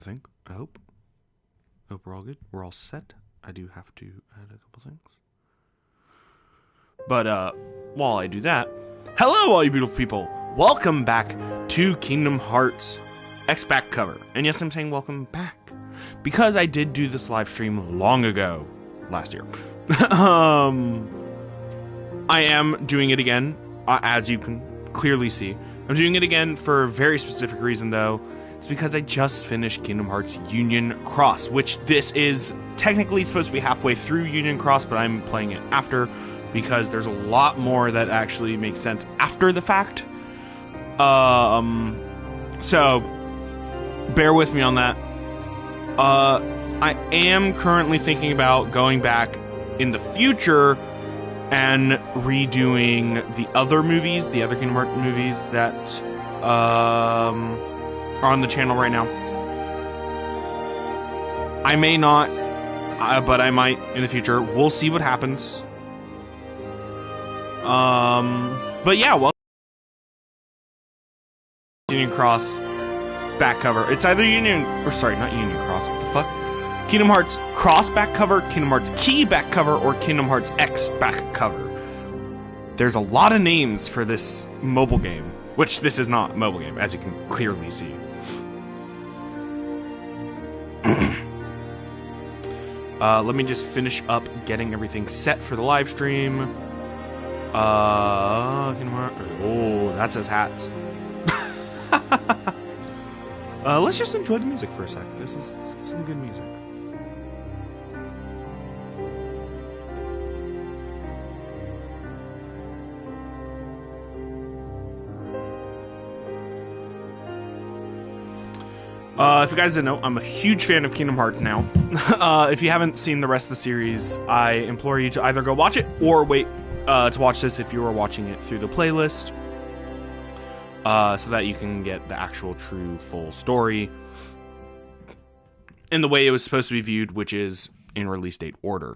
I think. I hope. Hope we're all good. We're all set. I do have to add a couple things. But while I do that, hello all you beautiful people. Welcome back to Kingdom Hearts X back cover. And yes, I'm saying welcome back because I did do this live stream long ago, last year. I am doing it again, as you can clearly see. I'm doing it again for a very specific reason, though. It's because I just finished Kingdom Hearts Union Cross, which this is technically supposed to be halfway through Union Cross, but I'm playing it after because there's a lot more that actually makes sense after the fact. So bear with me on that. I am currently thinking about going back in the future and redoing the other movies, the other Kingdom Hearts movies that are on the channel right now. I may not, but I might in the future. We'll see what happens. But yeah, well, Union Cross back cover. It's either Union, or sorry, not Union Cross. What the fuck? Kingdom Hearts Cross back cover, Kingdom Hearts Key back cover, or Kingdom Hearts X back cover. There's a lot of names for this mobile game, which this is not a mobile game, as you can clearly see. Let me just finish up getting everything set for the live stream. Oh, that says hats. Let's just enjoy the music for a sec. This is some good music. If you guys didn't know, I'm a huge fan of Kingdom Hearts now. If you haven't seen the rest of the series, I implore you to either go watch it or wait to watch this if you are watching it through the playlist, so that you can get the actual true full story in the way it was supposed to be viewed, which is in release date order.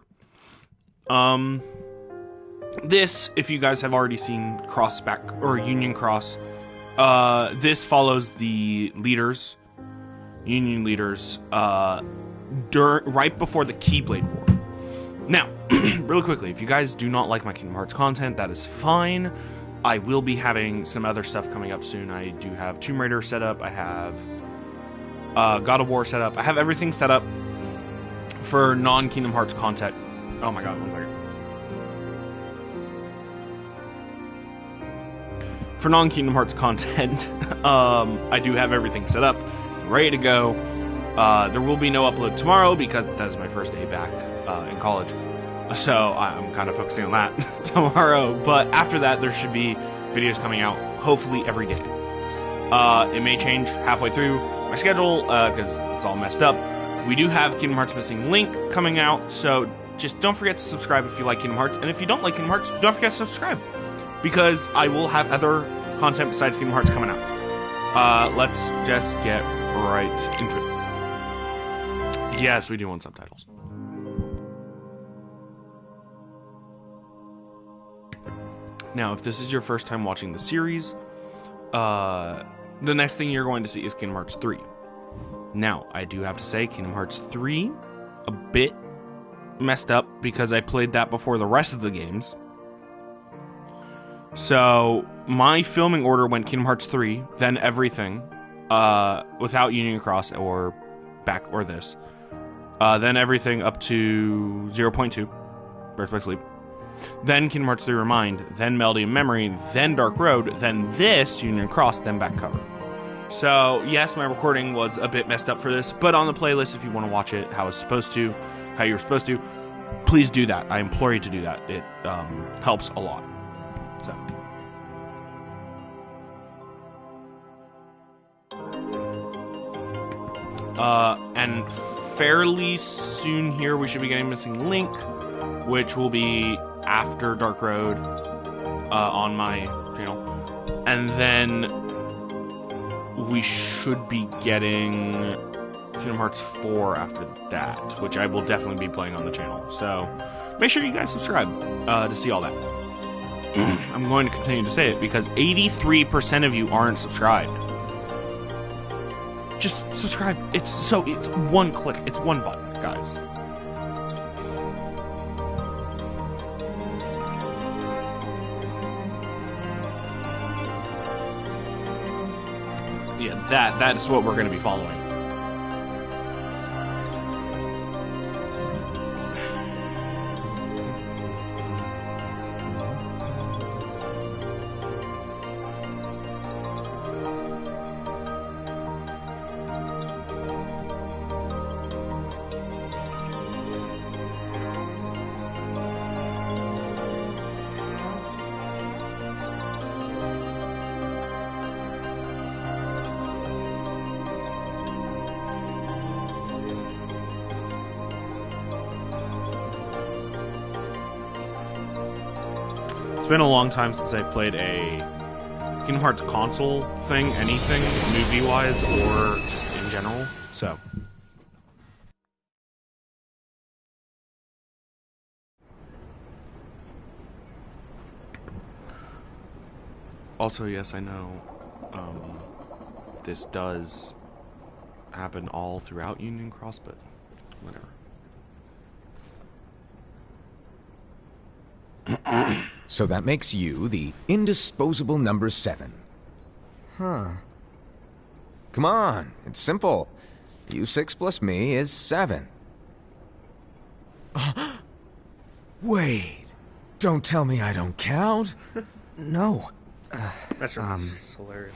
This, if you guys have already seen Cross back or Union Cross, this follows the leaders. Union leaders, right before the Keyblade War. Now, really quickly, if you guys do not like my Kingdom Hearts content, that is fine. I will be having some other stuff coming up soon. I do have Tomb Raider set up. I have God of War set up. I have everything set up for non-Kingdom Hearts content. Oh my god, one second. For non-Kingdom Hearts content, I do have everything set up, ready to go. There will be no upload tomorrow because that is my first day back in college, so I'm kind of focusing on that tomorrow. But after that, there should be videos coming out hopefully every day. It may change halfway through my schedule because it's all messed up. We do have Kingdom Hearts Missing Link coming out, so just don't forget to subscribe if you like Kingdom Hearts, and if you don't like Kingdom Hearts, don't forget to subscribe because I will have other content besides Kingdom Hearts coming out. Let's just get right into it. Yes, we do want subtitles. Now, if this is your first time watching the series, the next thing you're going to see is Kingdom Hearts 3. Now, I do have to say, Kingdom Hearts 3, a bit messed up because I played that before the rest of the games. So, my filming order went Kingdom Hearts 3, then everything, without Union Cross or back or this. Then everything up to 0.2, Birth by Sleep. Then Kingdom Hearts 3 Remind, then Melody and Memory, then Dark Road, then this, Union Cross, then back cover. So, yes, my recording was a bit messed up for this, but on the playlist, if you want to watch it how it's supposed to, how you're supposed to, please do that. I implore you to do that. It helps a lot. So. And fairly soon here, we should be getting Missing Link, which will be after Dark Road on my channel. And then we should be getting Kingdom Hearts 4 after that, which I will definitely be playing on the channel. So make sure you guys subscribe to see all that. I'm going to continue to say it because 83% of you aren't subscribed. just subscribe. It's one click. It's one button, guys. Yeah, that is what we're going to be following. It's been a long time since I played a Kingdom Hearts console thing, anything, movie-wise or just in general, so. Also, yes, I know, this does happen all throughout Union Cross, but whatever. So that makes you the indisposable number 7. Huh. Come on, it's simple. U6 plus me is 7. Wait, don't tell me I don't count. No. That's hilarious.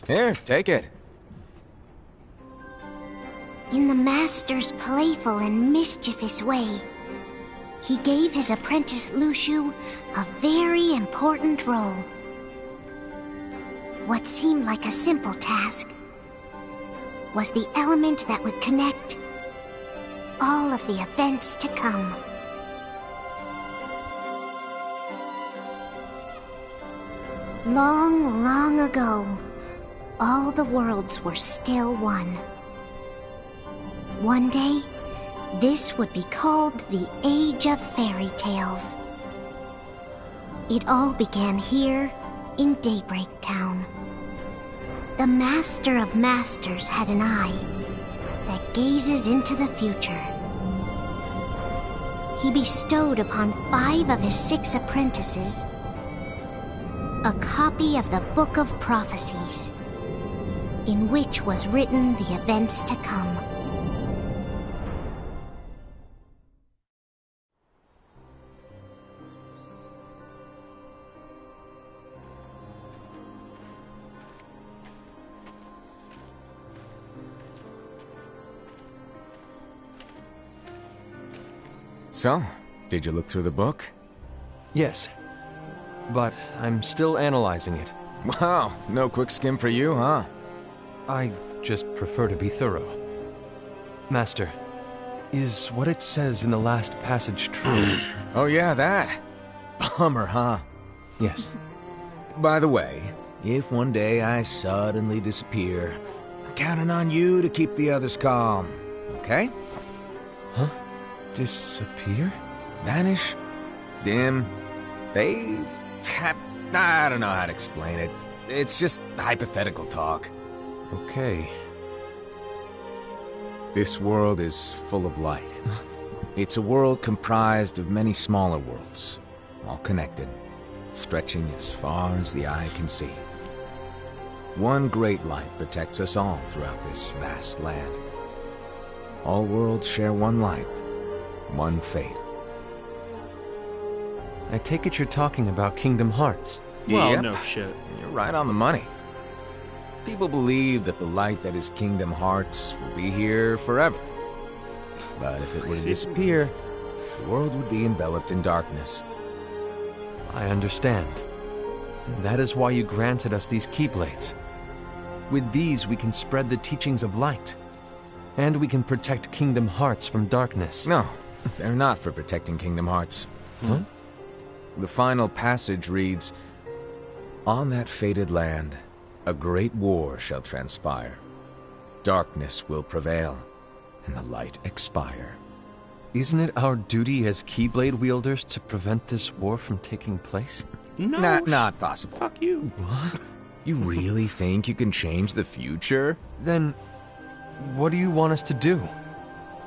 Here, take it. In the Master's playful and mischievous way, he gave his apprentice Luxu a very important role. What seemed like a simple task was the element that would connect all of the events to come. Long, long ago, all the worlds were still one. One day, this would be called the Age of Fairy Tales. It all began here in Daybreak Town. The Master of Masters had an eye that gazes into the future. He bestowed upon 5 of his 6 apprentices a copy of the Book of Prophecies, in which was written the events to come. So, did you look through the book? Yes. But I'm still analyzing it. Wow, no quick skim for you, huh? I just prefer to be thorough. Master, is what it says in the last passage true? Oh yeah, that. Bummer, huh? Yes. By the way, if one day I suddenly disappear, I'm counting on you to keep the others calm, okay? Huh? Disappear? Vanish? Dim? Fade? I don't know how to explain it. It's just hypothetical talk. Okay. This world is full of light. It's a world comprised of many smaller worlds, all connected, stretching as far as the eye can see. One great light protects us all throughout this vast land. All worlds share one light, one fate. I take it you're talking about Kingdom Hearts. Well, Yep. no shit. You're right on the money. People believe that the light that is Kingdom Hearts will be here forever. But if it were to disappear, the world would be enveloped in darkness. I understand. That is why you granted us these Keyblades. With these, we can spread the teachings of light. And we can protect Kingdom Hearts from darkness. No, they're not for protecting Kingdom Hearts. Huh? The final passage reads, "On that fated land, a great war shall transpire. Darkness will prevail, and the light expire." isn't it our duty as Keyblade wielders to prevent this war from taking place? No, Not possible. fuck you. What? You really think you can change the future? Then, what do you want us to do?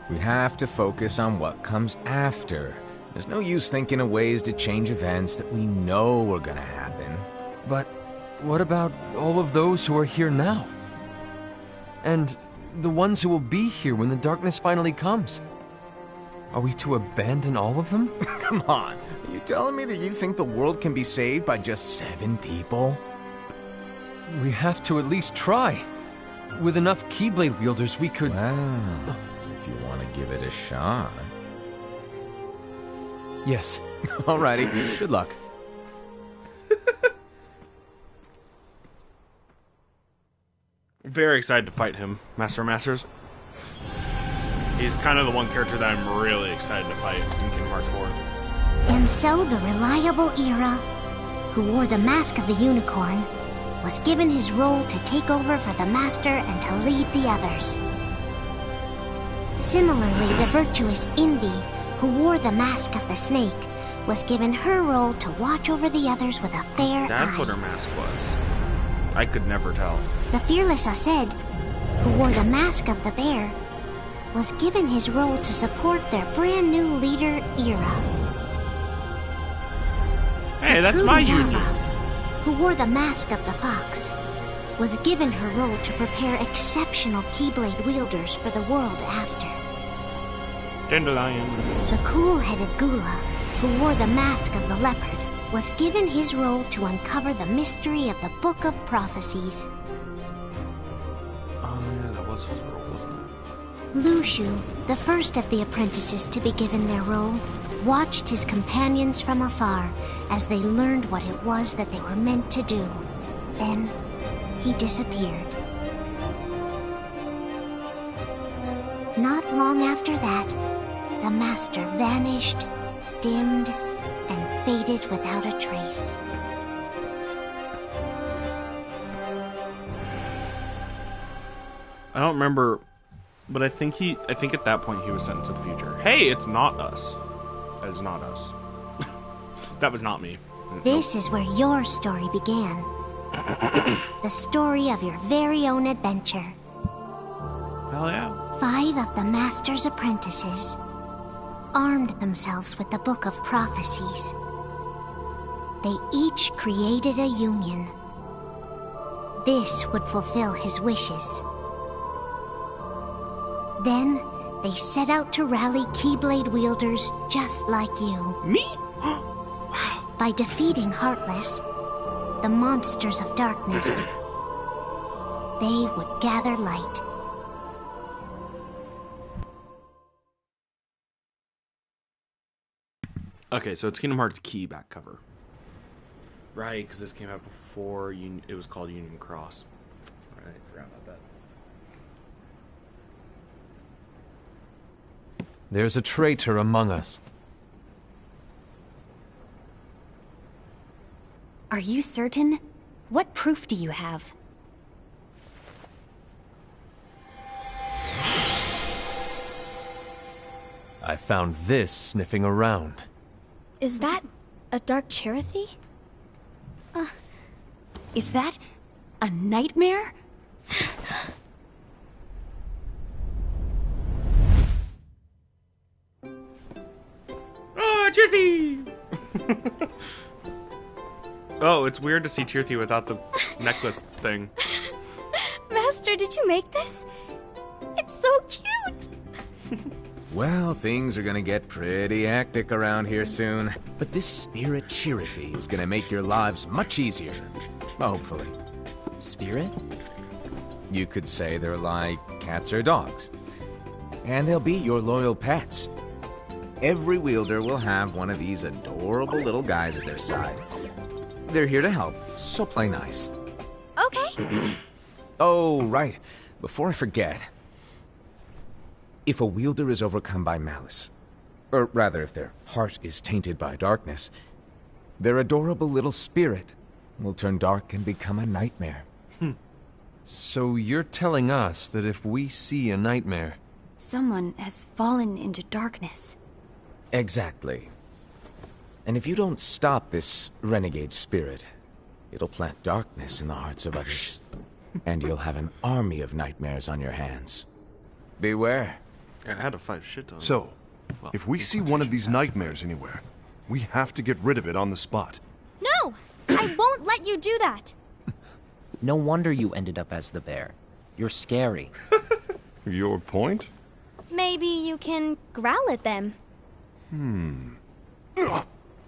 We have to focus on what comes after. There's no use thinking of ways to change events that we know are gonna happen. But what about all of those who are here now? And the ones who will be here when the darkness finally comes? Are we to abandon all of them? Come on, are you telling me that you think the world can be saved by just 7 people? We have to at least try. With enough Keyblade wielders, we could... Well, if you want to give it a shot. Yes. Alrighty, good luck. Very excited to fight him, Master of Masters. He's kind of the one character that I'm really excited to fight in Kingdom Hearts 4. And so the reliable Era, who wore the mask of the unicorn, was given his role to take over for the Master and to lead the others. Similarly, the virtuous Envy, who wore the mask of the snake, was given her role to watch over the others with a fair That's what her eye. mask was. I could never tell. The fearless Aced, who wore the mask of the bear, was given his role to support their brand new leader, Era. Hey, The that's my prudent union. Ava, who wore the mask of the fox, was given her role to prepare exceptional Keyblade wielders for the world after. Dandelion. The cool-headed Gula, who wore the mask of the leopard, was given his role to uncover the mystery of the Book of Prophecies. Oh, yeah, that was his role, wasn't it? Lushu, the first of the apprentices to be given their role, watched his companions from afar as they learned what it was that they were meant to do. Then, he disappeared. Not long after that, the Master vanished, dimmed, and faded without a trace. I don't remember, but I think at that point he was sent to the future. Hey, it's not us. That is not us. That was not me. This is where your story began. The story of your very own adventure. Hell yeah. 5 of the Master's apprentices armed themselves with the Book of Prophecies. They each created a union. This would fulfill his wishes. Then, they set out to rally Keyblade wielders just like you. Me? By defeating Heartless, the monsters of darkness, they would gather light. Okay, so it's Kingdom Hearts Key back cover. Right, because this came out before it was called Union Cross. Right, forgot about that. There's a traitor among us. Are you certain? What proof do you have? I found this sniffing around. Is that a Dark Cherothy? Is that a nightmare? Oh, Chirthy! Oh, it's weird to see Chirthy without the necklace thing. Master, did you make this? It's so cute! Well, things are gonna get pretty hectic around here soon. But this spirit Chirothy is gonna make your lives much easier. Hopefully. Spirit? You could say they're like cats or dogs. And they'll be your loyal pets. Every wielder will have one of these adorable little guys at their side. They're here to help, so play nice. Okay. Oh, right. Before I forget. If a wielder is overcome by malice, or rather if their heart is tainted by darkness, their adorable little spirit will turn dark and become a nightmare. So you're telling us that if we see a nightmare, Someone has fallen into darkness. Exactly. And if you don't stop this renegade spirit, it'll plant darkness in the hearts of others. And you'll have an army of nightmares on your hands. Beware. Yeah, I had to fight a shit ton. So, Well, if we see one of these nightmares anywhere, we have to get rid of it on the spot. No! I won't let you do that! No wonder you ended up as the bear. You're scary. Your point? Maybe you can growl at them.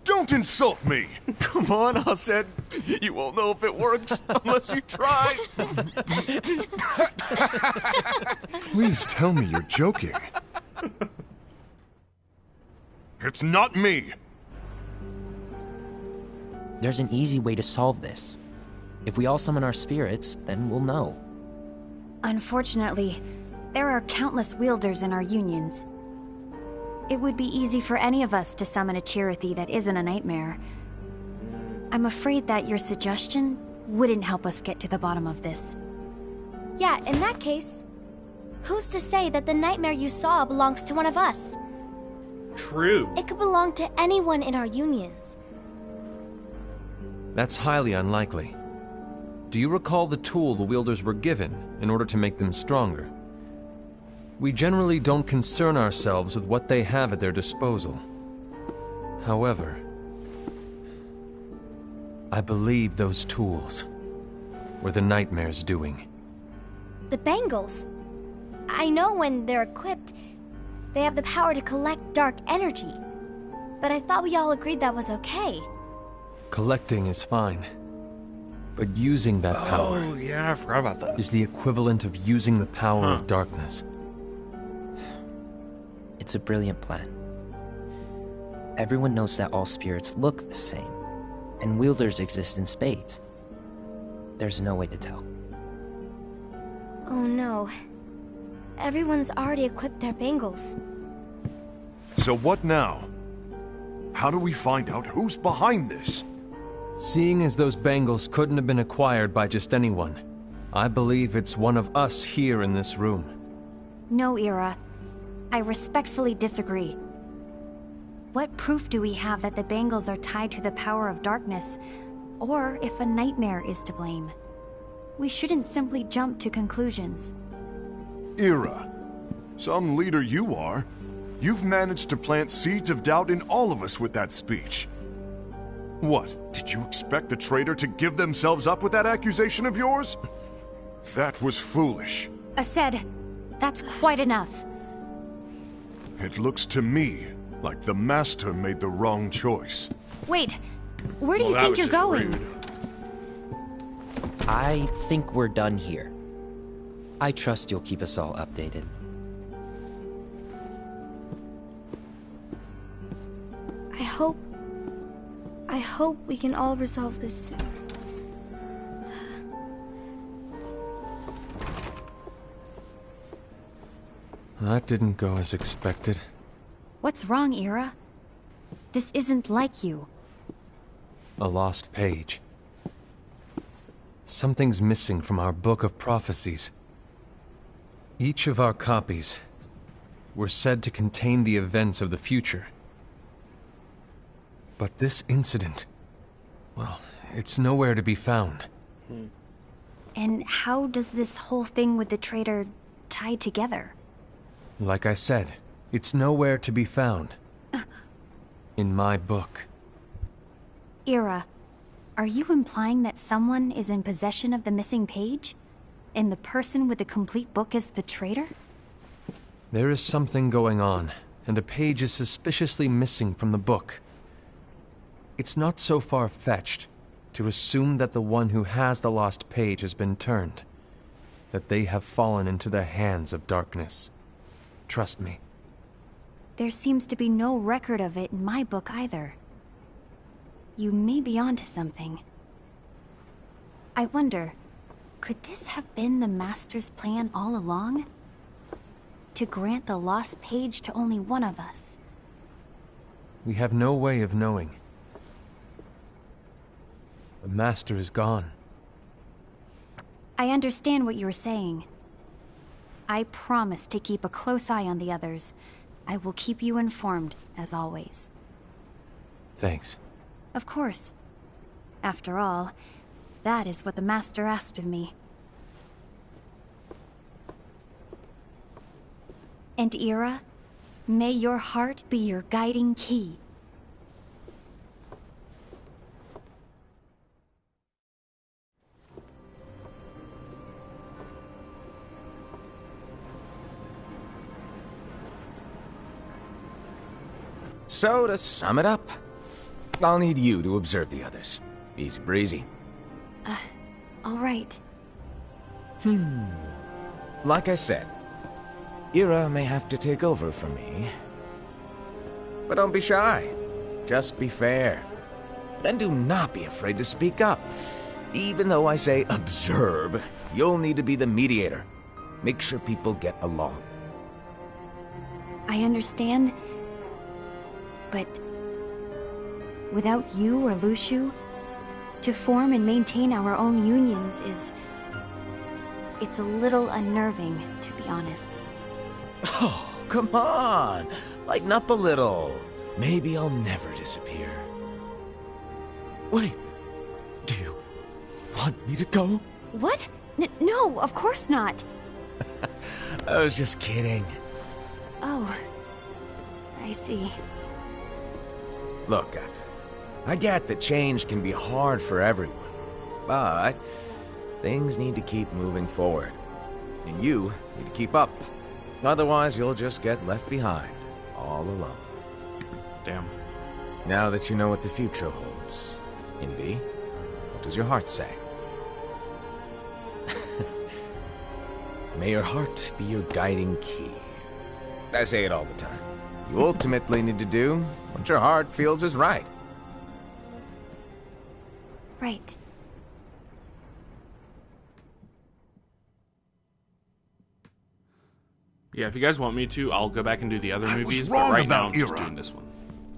Don't insult me! Come on, Hassan. You won't know if it works unless you try. Please tell me you're joking. It's not me! There's an easy way to solve this. If we all summon our spirits, then we'll know. Unfortunately, there are countless wielders in our unions. It would be easy for any of us to summon a Chirithy that isn't a nightmare. I'm afraid that your suggestion wouldn't help us get to the bottom of this. Yeah, in that case, who's to say that the nightmare you saw belongs to one of us? True. It could belong to anyone in our unions. That's highly unlikely. Do you recall the tool the wielders were given in order to make them stronger? We generally don't concern ourselves with what they have at their disposal. However, I believe those tools were the nightmare's doing. The bangles. I know when they're equipped, they have the power to collect dark energy. But I thought we all agreed that was okay. Collecting is fine, but using that power Oh, yeah, I forgot about that. is the equivalent of using the power of darkness. It's a brilliant plan. Everyone knows that all spirits look the same, and wielders exist in spades. There's no way to tell. Oh no. Everyone's already equipped their bangles. So what now? How do we find out who's behind this? Seeing as those bangles couldn't have been acquired by just anyone, I believe it's one of us here in this room. No, Ira. I respectfully disagree. What proof do we have that the bangles are tied to the power of darkness, or if a nightmare is to blame? We shouldn't simply jump to conclusions. Ira, some leader you are. You've managed to plant seeds of doubt in all of us with that speech. What, did you expect the traitor to give themselves up with that accusation of yours? That was foolish. Ased, that's quite enough. It looks to me like the Master made the wrong choice. Wait, where do Well, you that think was you're just going? rude. I think we're done here. I trust you'll keep us all updated. I hope we can all resolve this soon. That didn't go as expected. What's wrong, Ira? This isn't like you. A lost page. Something's missing from our book of prophecies. Each of our copies were said to contain the events of the future. But this incident, well, it's nowhere to be found. And how does this whole thing with the traitor tie together? Like I said, it's nowhere to be found. In my book. Ira, are you implying that someone is in possession of the missing page? And the person with the complete book is the traitor? There is something going on, and a page is suspiciously missing from the book. It's not so far-fetched to assume that the one who has the lost page has been turned, that they have fallen into the hands of darkness. Trust me. There seems to be no record of it in my book either. You may be onto something. I wonder, could this have been the Master's plan all along? To grant the lost page to only one of us? We have no way of knowing. The Master is gone. I understand what you were saying. I promise to keep a close eye on the others. I will keep you informed, as always. Thanks. Of course. After all, that is what the Master asked of me. And Ira, may your heart be your guiding key. So, to sum it up, I'll need you to observe the others. Easy breezy. All right. Like I said, Ira may have to take over for me. But don't be shy. Just be fair. And do not be afraid to speak up. Even though I say observe, you'll need to be the mediator. Make sure people get along. I understand. But without you or Luciu, to form and maintain our own unions is... it's a little unnerving, to be honest. Oh, come on! Lighten up a little. Maybe I'll never disappear. Wait, do you want me to go? What? No, of course not. I was just kidding. Oh, I see. Look, I get that change can be hard for everyone, but things need to keep moving forward. And you need to keep up. Otherwise, you'll just get left behind, all alone. Damn. Now that you know what the future holds, Envy, what does your heart say? May your heart be your guiding key. I say it all the time. You ultimately need to do what your heart feels is right. Right. Yeah, if you guys want me to, I'll go back and do the other I movies, was but wrong right now about I'm just Ira. doing this one.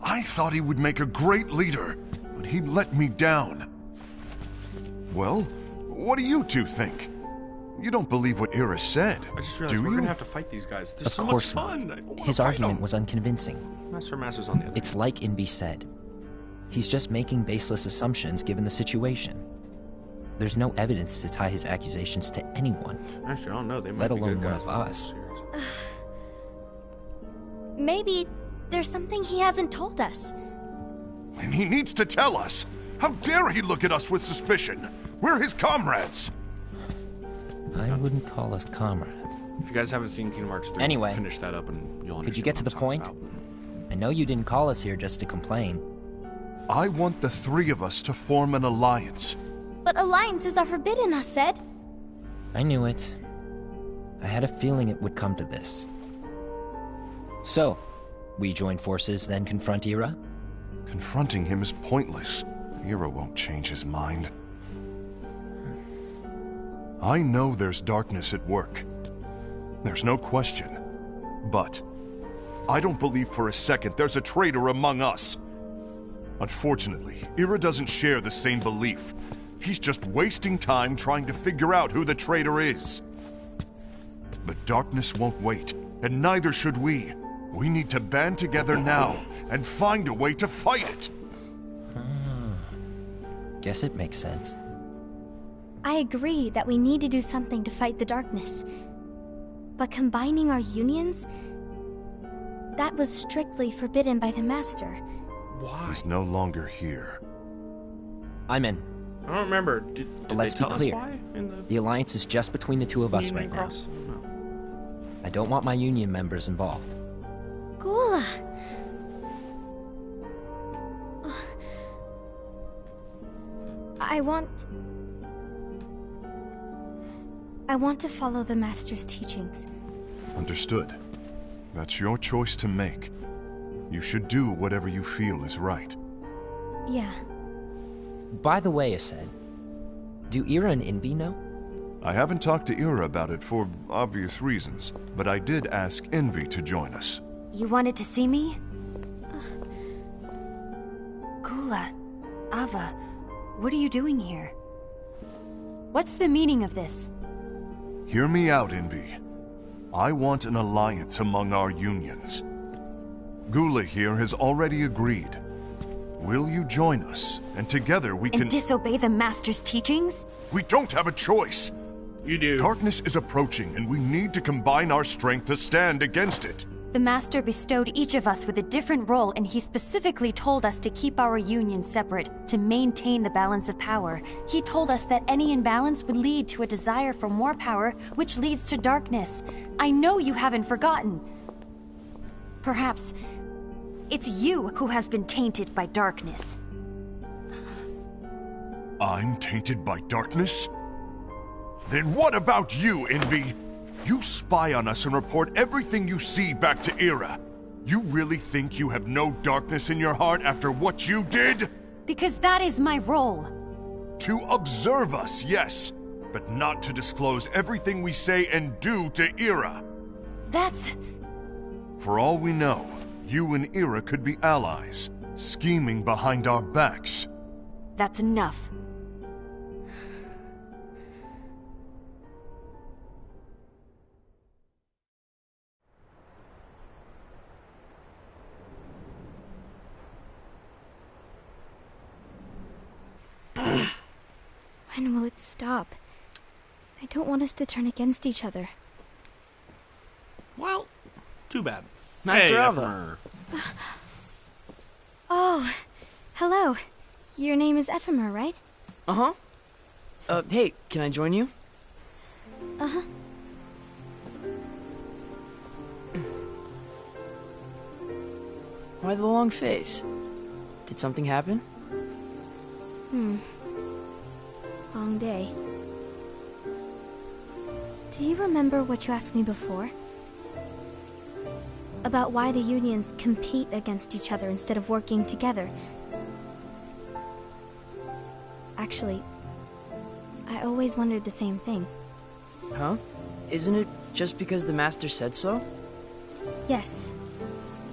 I thought he would make a great leader, but he let me down. Well, what do you two think? You don't believe what Ira said, I just realized do we're you? gonna have to fight these guys. They're Of so course much not. fun. I don't wanna His fight argument them. was unconvincing. Master's on the other. It's like Inby said. He's just making baseless assumptions given the situation. There's no evidence to tie his accusations to anyone. Actually, I don't know. They let might be alone good one guys. of us. Maybe there's something he hasn't told us. And he needs to tell us. How dare he look at us with suspicion? We're his comrades. I wouldn't call us comrades. If you guys haven't seen Kingdom Hearts 3, Anyway, finish that up and you'll understand Could you get to the what I'm point? talking about. I know you didn't call us here just to complain. I want the three of us to form an alliance. But alliances are forbidden, us said. I knew it. I had a feeling it would come to this. So, we join forces, then confront Ira? Confronting him is pointless. Ira won't change his mind. I know there's darkness at work. There's no question. But I don't believe for a second there's a traitor among us. Unfortunately, Ira doesn't share the same belief. He's just wasting time trying to figure out who the traitor is. But darkness won't wait, and neither should we. We need to band together now and find a way to fight it. Guess it makes sense. I agree that we need to do something to fight the darkness. But combining our unions? That was strictly forbidden by the Master. Why? He's no longer here. I'm in. I don't remember. Did But let's they be tell clear. us why in The alliance is just between the two of us Union right now. Cross? No. I don't want my union members involved. Gula! I want to follow the Master's teachings. Understood. That's your choice to make. You should do whatever you feel is right. Yeah. By the way, Ased, do Ira and Inby know? I haven't talked to Ira about it for obvious reasons, but I did ask Envy to join us. You wanted to see me? Gula, Ava, what are you doing here? What's the meaning of this? Hear me out, Envy. I want an alliance among our unions. Gula here has already agreed. Will you join us? And together we can... And disobey the Master's teachings? We don't have a choice! You do. Darkness is approaching, and we need to combine our strength to stand against it. The Master bestowed each of us with a different role, and he specifically told us to keep our union separate, to maintain the balance of power. He told us that any imbalance would lead to a desire for more power, which leads to darkness. I know you haven't forgotten. Perhaps it's you who has been tainted by darkness. I'm tainted by darkness? Then what about you, Envy? You spy on us and report everything you see back to Era. You really think you have no darkness in your heart after what you did? Because that is my role. To observe us, yes, but not to disclose everything we say and do to Era. That's... For all we know, you and Era could be allies, scheming behind our backs. That's enough. When will it stop? I don't want us to turn against each other. Well, too bad. Master Hey, Alva. Oh, hello. Your name is Ephemer, right? Uh-huh. Hey, can I join you? Uh-huh. Why the long face? Did something happen? Long day. Do you remember what you asked me before? About why the unions compete against each other instead of working together. Actually, I always wondered the same thing. Huh? Isn't it just because the Master said so? Yes.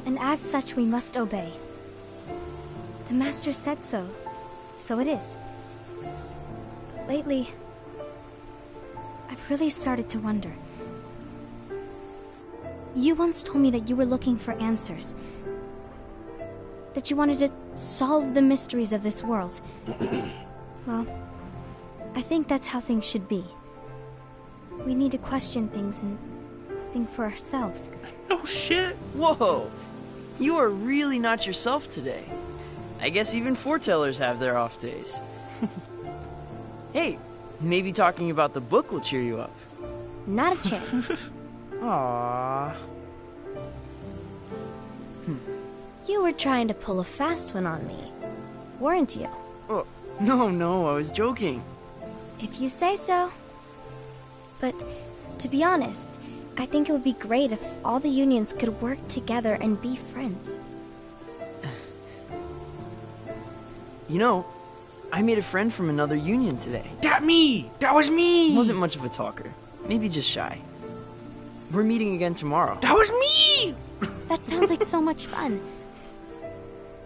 And as such, we must obey. The Master said so, so it is. But lately, I've really started to wonder. You once told me that you were looking for answers. That you wanted to solve the mysteries of this world. Well, I think that's how things should be. We need to question things and think for ourselves. Oh shit! Whoa! You are really not yourself today. I guess even foretellers have their off days. Hey, maybe talking about the book will cheer you up. Not a chance. Aww. You were trying to pull a fast one on me, weren't you? Oh, no, I was joking. If you say so. But, to be honest, I think it would be great if all the unions could work together and be friends. You know, I made a friend from another union today. That me! That was me! Wasn't much of a talker. Maybe just shy. We're meeting again tomorrow. That was me! That sounds like so much fun.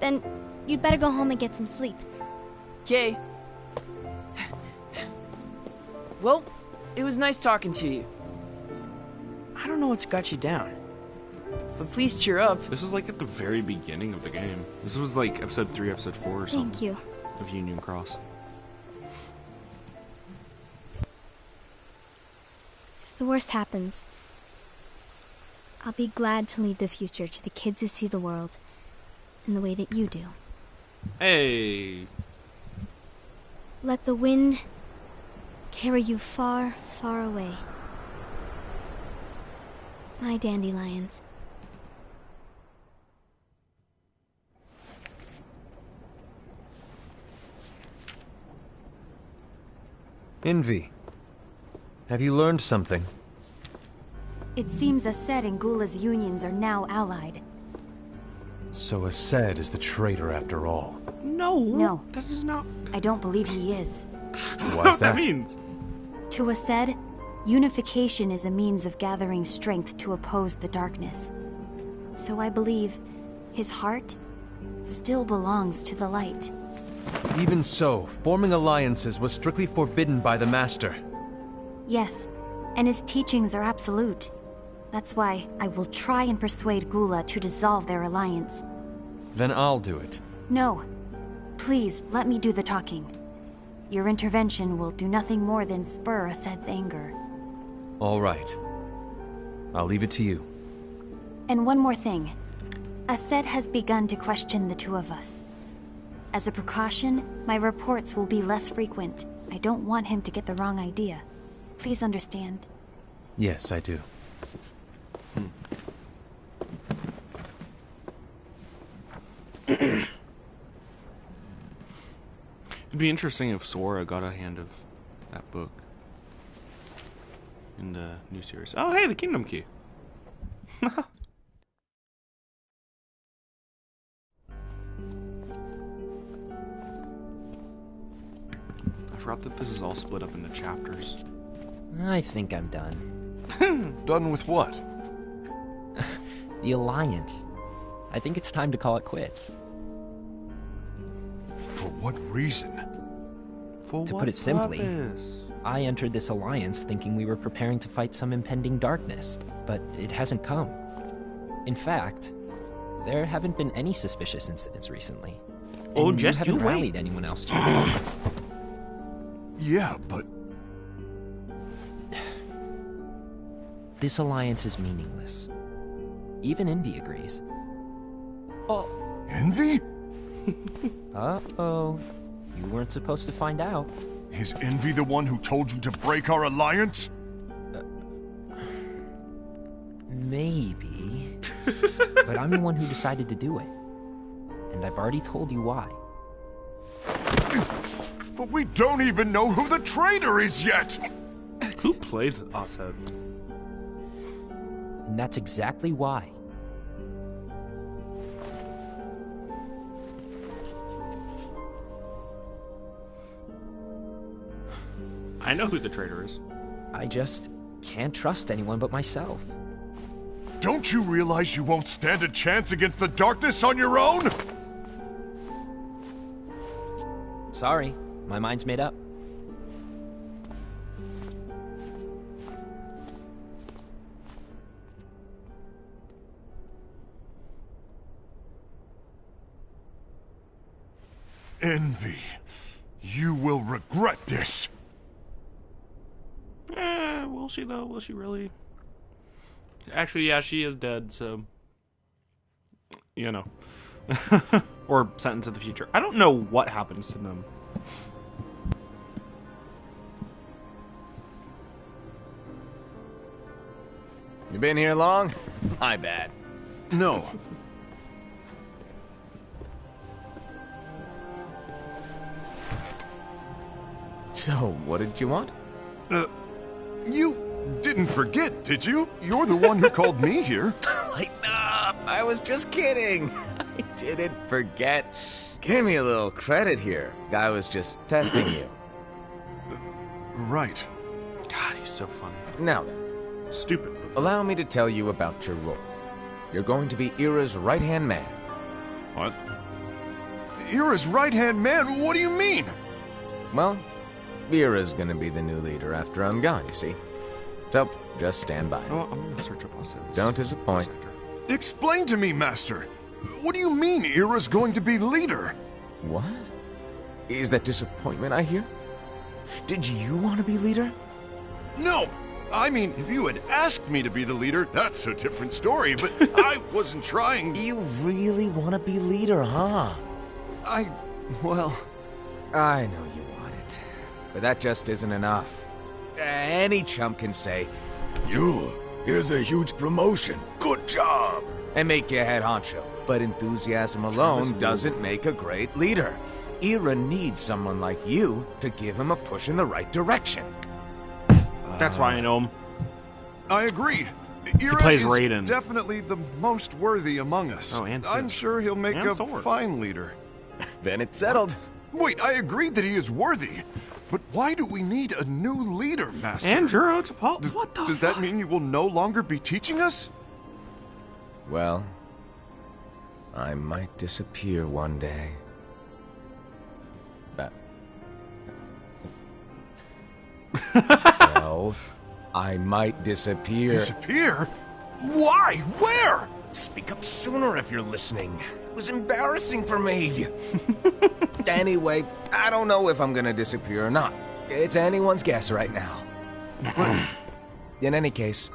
Then, you'd better go home and get some sleep. Okay. Well, it was nice talking to you. I don't know what's got you down. But please cheer up. This is like at the very beginning of the game. This was like episode 3, episode 4 or something. Thank you. Of Union Cross. If the worst happens, I'll be glad to leave the future to the kids who see the world in the way that you do. Hey! Let the wind carry you far, far away. My dandelions. Envy. Have you learned something? It seems Ased and Gula's unions are now allied. So Ased is the traitor after all. No. That is not... I don't believe he is. That's Why not is what that? means. To Ased, unification is a means of gathering strength to oppose the darkness. So I believe his heart still belongs to the light. Even so, forming alliances was strictly forbidden by the Master. Yes, and his teachings are absolute. That's why I will try and persuade Gula to dissolve their alliance. Then I'll do it. No. Please, let me do the talking. Your intervention will do nothing more than spur Ased's anger. All right. I'll leave it to you. And one more thing. Ased has begun to question the two of us. As a precaution, my reports will be less frequent. I don't want him to get the wrong idea. Please understand. Yes, I do. It'd be interesting if Sora got a hand of that book in the new series. Oh, hey, the Kingdom Key. I forgot that this is all split up into chapters. I think I'm done. Done with what? The Alliance. I think it's time to call it quits. For what reason? For To what put it simply, purpose? I entered this alliance thinking we were preparing to fight some impending darkness, but it hasn't come. In fact, there haven't been any suspicious incidents recently. Oh, And just you haven't you wait. rallied anyone else to your cause. Yeah, but This alliance is meaningless. Even Envy agrees. Oh, Envy? uh-oh. You weren't supposed to find out. Is Envy the one who told you to break our alliance? Maybe. But I'm the one who decided to do it. And I've already told you why. But we don't even know who the traitor is yet! Who plays Ased? And that's exactly why. I know who the traitor is. I just can't trust anyone but myself. Don't you realize you won't stand a chance against the darkness on your own? Sorry, my mind's made up. Envy, you will regret this. Will she though? Will she really? Actually, yeah, she is dead, so... You know. Or sent into the future. I don't know what happens to them. You been here long? My bad. No. So, what did you want? You didn't forget, did you? You're the one who called me here. Lighten up! I was just kidding. I didn't forget. Give me a little credit here. I was just testing you. Right. God, he's so funny. Now then, Stupid. allow me to tell you about your role. You're going to be Ira's right-hand man. What? Ira's right-hand man? What do you mean? Well, Ira's gonna be the new leader after I'm gone, you see. So, just stand by. Oh, I'm gonna search up Ased. Don't disappoint. Explain to me, Master. What do you mean Ira's going to be leader? What? Is that disappointment I hear? Did you want to be leader? No! I mean, if you had asked me to be the leader, that's a different story, but I wasn't trying. You really want to be leader, huh? Well... I know you want it, but that just isn't enough. Any chump can say, here's a huge promotion, good job, and make you head honcho. But enthusiasm alone doesn't make a great leader. Ira needs someone like you to give him a push in the right direction. That's why I know him. I agree. Ira plays is Raiden. definitely the most worthy among us. Oh, and I'm Finn. sure he'll make And a Thor. fine leader. Then it's settled. Wait, I agreed that he is worthy. But why do we need a new leader, Master? And Juro to Paul. Does, What the does fuck? that mean you will no longer be teaching us? Well, I might disappear one day. Well, I might disappear. Disappear? Why? Where? Speak up sooner if you're listening. It was embarrassing for me. Anyway, I don't know if I'm gonna disappear or not. It's anyone's guess right now. But in any case,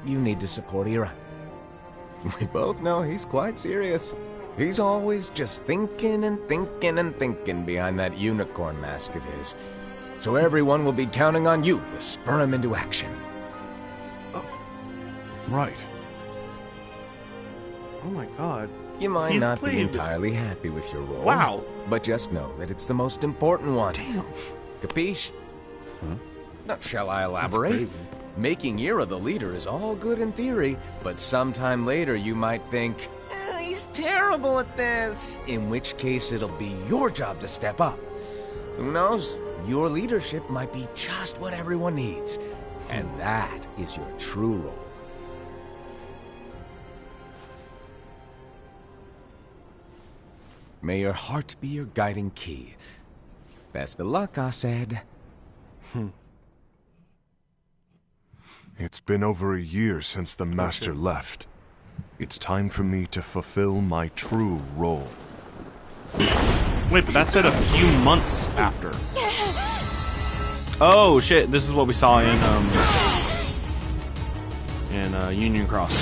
you need to support Ira. We both know he's quite serious. He's always just thinking and thinking and thinking behind that unicorn mask of his. So everyone will be counting on you to spur him into action. Right. Oh my god. You might He's not be played- entirely happy with your role. Wow. But just know that it's the most important one. Damn. Capiche? Shall I elaborate? crazy. Making Ira the leader is all good in theory, but sometime later you might think, he's terrible at this. In which case it'll be your job to step up. Who knows? Your leadership might be just what everyone needs. And that is your true role. May your heart be your guiding key. Best of luck, I said. It's been over a year since the Master left. It's time for me to fulfill my true role. Wait, but that said a few months after. Oh shit! This is what we saw in Union Cross.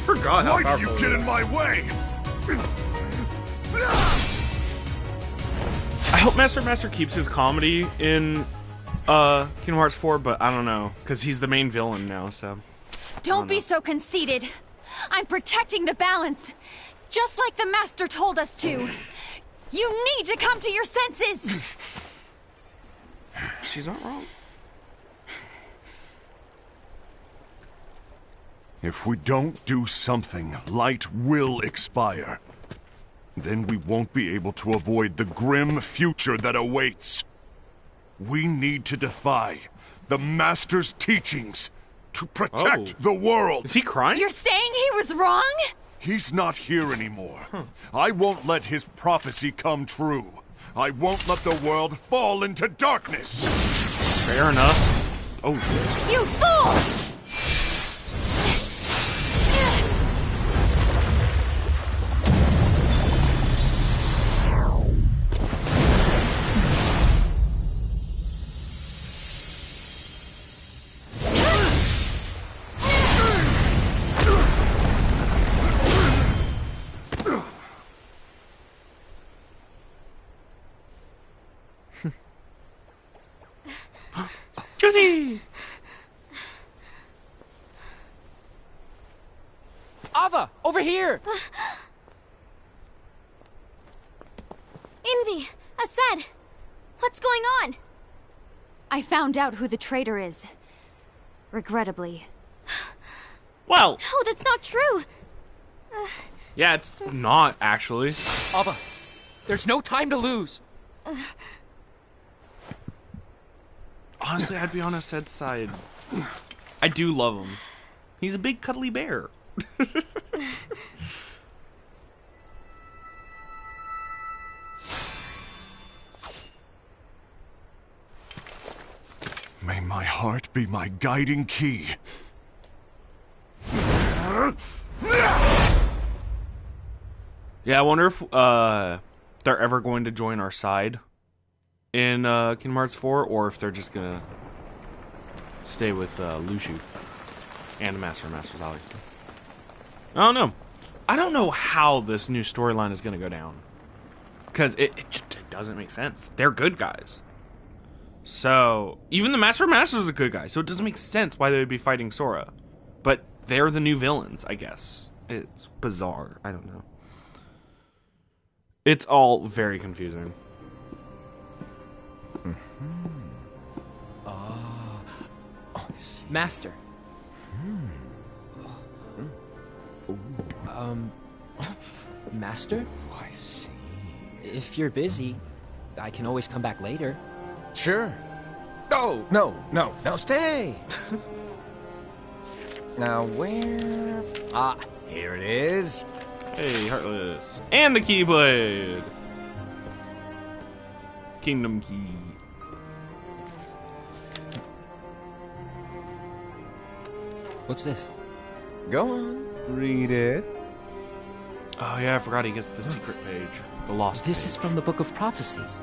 Forgot how Why did powerful you it get is. in my way? I hope Master keeps his comedy in Kingdom Hearts 4, but I don't know, because he's the main villain now, so. Don't be so conceited. I'm protecting the balance, just like the Master told us to. You need to come to your senses. She's not wrong. If we don't do something, light will expire. Then we won't be able to avoid the grim future that awaits. We need to defy the Master's teachings to protect the world. Is he crying? You're saying he was wrong? He's not here anymore. I won't let his prophecy come true. I won't let the world fall into darkness. Fair enough. Oh, You fool! Judy! Ava, over here! Envy! Asad! What's going on? I found out who the traitor is. Regrettably. Well, No, that's not true! yeah, it's not, actually. Ava, there's no time to lose. Honestly, I'd be on Asad's side. I do love him. He's a big cuddly bear. May my heart be my guiding key. Yeah, I wonder if they're ever going to join our side in Kingdom Hearts 4, or if they're just gonna stay with Lushu and the Master's obviously. I don't know. I don't know how this new storyline is gonna go down, because it doesn't make sense. They're good guys, so even the Master is a good guy, so it doesn't make sense why they would be fighting Sora, but they're the new villains, I guess. It's bizarre. I don't know. It's all very confusing. Master. Master? I see. If you're busy, I can always come back later. Sure. Oh, no, stay! Now, where... Ah, here it is. Hey, Heartless. And the Keyblade! Kingdom Key. What's this? Go on, read it. Oh yeah, I forgot he gets the secret page. The lost This page. is from the Book of Prophecies.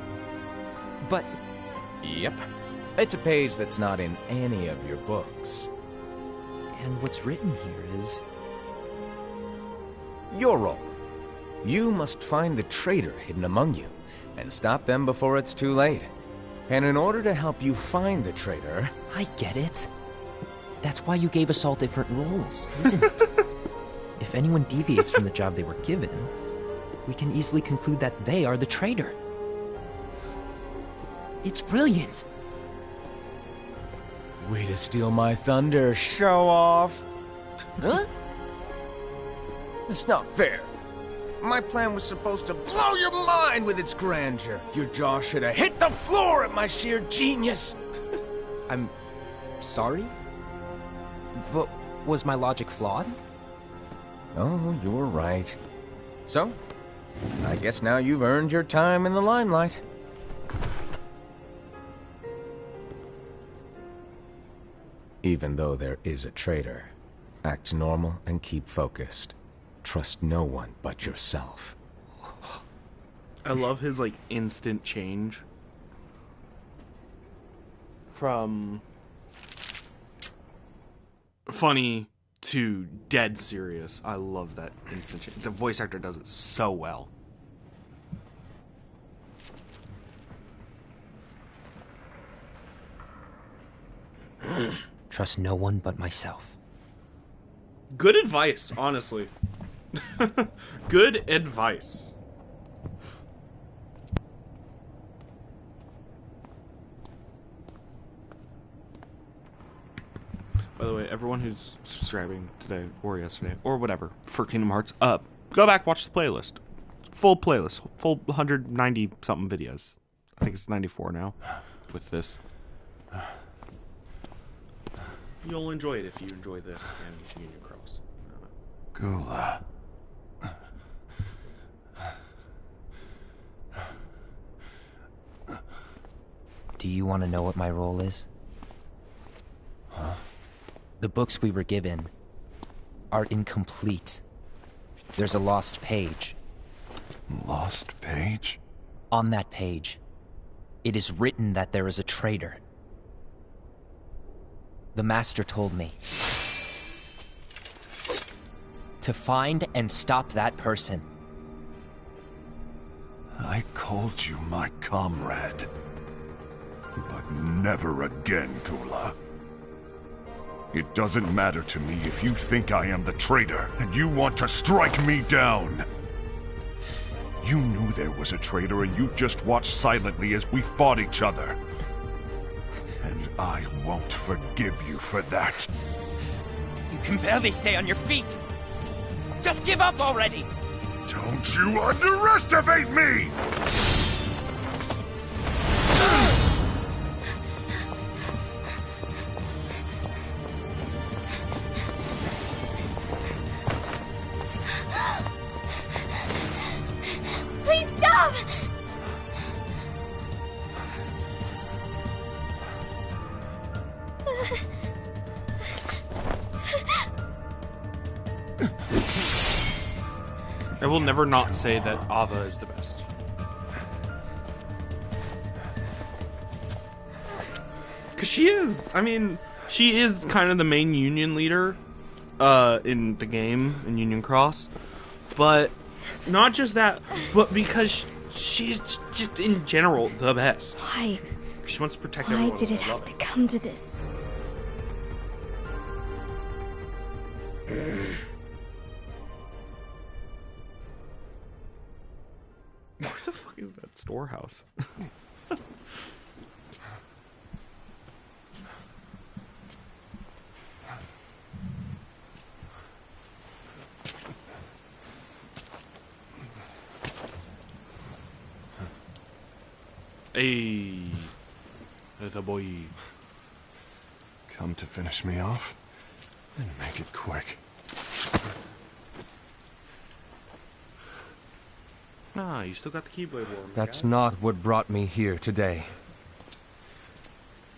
But Yep. It's a page that's not in any of your books. and what's written here is Your role. You must find the traitor hidden among you, and stop them before it's too late. And in order to help you find the traitor... I get it. That's why you gave us all different roles, isn't it? If anyone deviates from the job they were given, we can easily conclude that they are the traitor. It's brilliant. Way to steal my thunder, show off! Huh? It's not fair. My plan was supposed to blow your mind with its grandeur. Your jaw should have hit the floor at my sheer genius. I'm sorry? But was my logic flawed? Oh, you're right. So, I guess now you've earned your time in the limelight. Even though there is a traitor, act normal and keep focused. Trust no one but yourself. I love his like instant change from funny to dead serious. I love that instant change. The voice actor does it so well. Trust no one but myself. Good advice, honestly. Good advice. By the way, everyone who's subscribing today or yesterday or whatever for Kingdom Hearts, go back, watch the playlist. Full playlist, full 190 something videos. I think it's 94 now with this. You'll enjoy it if you enjoy this and Union Cross. Gula. Do you want to know what my role is? Huh? The books we were given are incomplete. There's a lost page. Lost page? On that page, it is written that there is a traitor. The Master told me to find and stop that person. I called you my comrade. But never again, Gula. It doesn't matter to me if you think I am the traitor, and you want to strike me down. You knew there was a traitor, and you just watched silently as we fought each other. And I won't forgive you for that. You can barely stay on your feet. Just give up already! Don't you underestimate me! Please stop! I will never not say that Ava is the best. Because she is. I mean, she is kind of the main Union leader in the game, in Union Cross. But not just that, but because she's just in general the best. Why? She wants to protect everyone. Why did it I have love to come to this? Where the fuck is that storehouse? Hey, little boy. Come to finish me off? And make it quick. Ah, you still got the Keyblade War. That's not what brought me here today.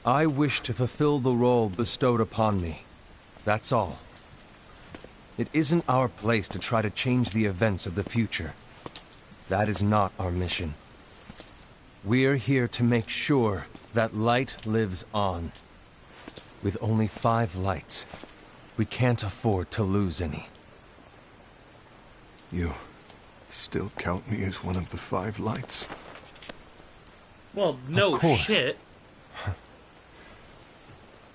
I wish to fulfill the role bestowed upon me. That's all. It isn't our place to try to change the events of the future. That is not our mission. We're here to make sure that light lives on. With only 5 lights, we can't afford to lose any. You still count me as one of the 5 lights? Well, no Of course. shit.